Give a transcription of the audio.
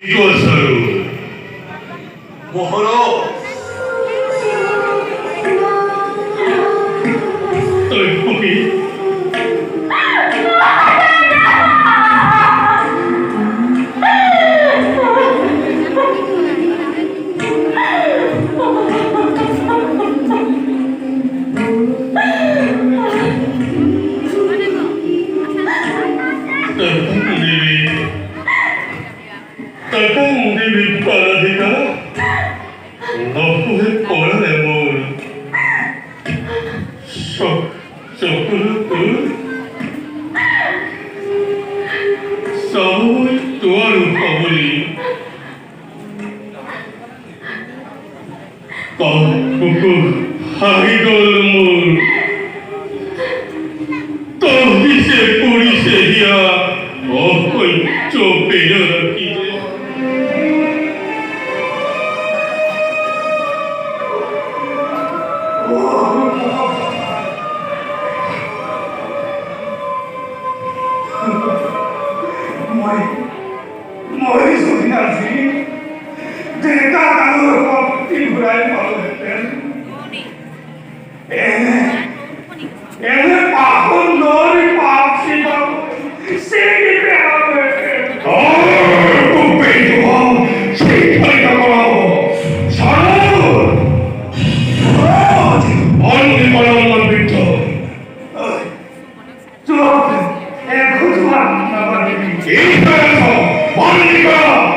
이것으로 뭐하러 떨보기 Takkan diri parahika Napuhe pora emon Sokuru Saoy tuaru pabuli Kapuku haigolmul Tohise purise hiya Okoi chopera rakite Moi sognarsi देखा कानून को तीन बुराई मालूम है एने पाखुन नोरी पापसी बाबू सेगी पे आवे तू पेटुआ सीखल करो सारो अन्य मनोमन बिट्टो चुप एक खुद मार ना बनी एक तरह से मार निकाल